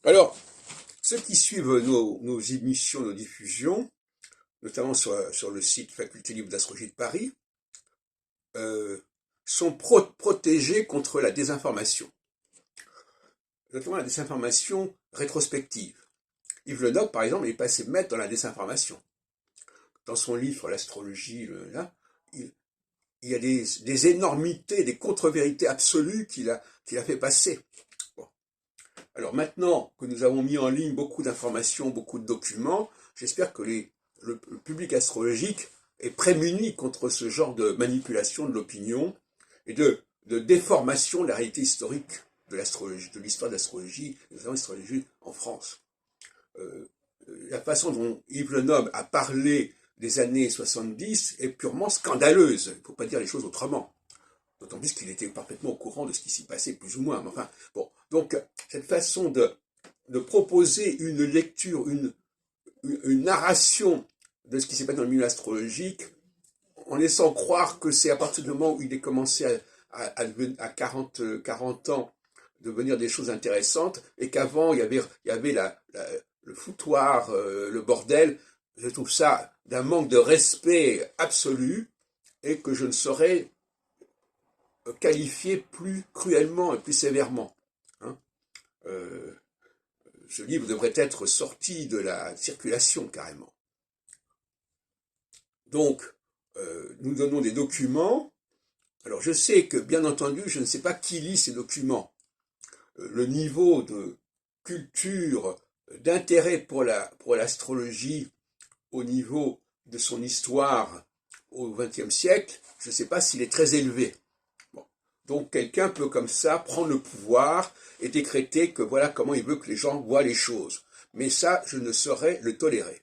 Alors, ceux qui suivent nos émissions, nos diffusions, notamment sur le site Faculté libre d'astrologie de Paris, euh, sont protégés contre la désinformation, notamment la désinformation rétrospective. Yves Le Noc, par exemple, est passé maître dans la désinformation. Dans son livre L'astrologie, il, il y a des énormités, des contre-vérités absolues qu'il a fait passer. Bon. Alors maintenant que nous avons mis en ligne beaucoup d'informations, beaucoup de documents, j'espère que le public astrologique est prémuni contre ce genre de manipulation de l'opinion et de déformation de la réalité historique de l'astrologie, de l'histoire de l'astrologie, notamment l'astrologie en France. Euh, la façon dont Yves Le Noble a parlé des années 70 est purement scandaleuse. Il ne faut pas dire les choses autrement. D'autant plus qu'il était parfaitement au courant de ce qui s'y passait, plus ou moins. Mais enfin, bon. Donc, cette façon de proposer une lecture, une narration de ce qui s'est passé dans le milieu astrologique, en laissant croire que c'est à partir du moment où il est commencé à 40 ans devenir des choses intéressantes, et qu'avant, il y avait le foutoir, le bordel. Je trouve ça d'un manque de respect absolu, et que je ne saurais qualifier plus cruellement et plus sévèrement. Hein. Euh, ce livre devrait être sorti de la circulation carrément. Donc, nous donnons des documents. Alors, je sais que, bien entendu, je ne sais pas qui lit ces documents. Le niveau de culture, d'intérêt pour l'astrologie au niveau de son histoire au XXe siècle, je ne sais pas s'il est très élevé. Bon. Donc quelqu'un peut comme ça prendre le pouvoir et décréter que voilà comment il veut que les gens voient les choses. Mais ça, je ne saurais le tolérer.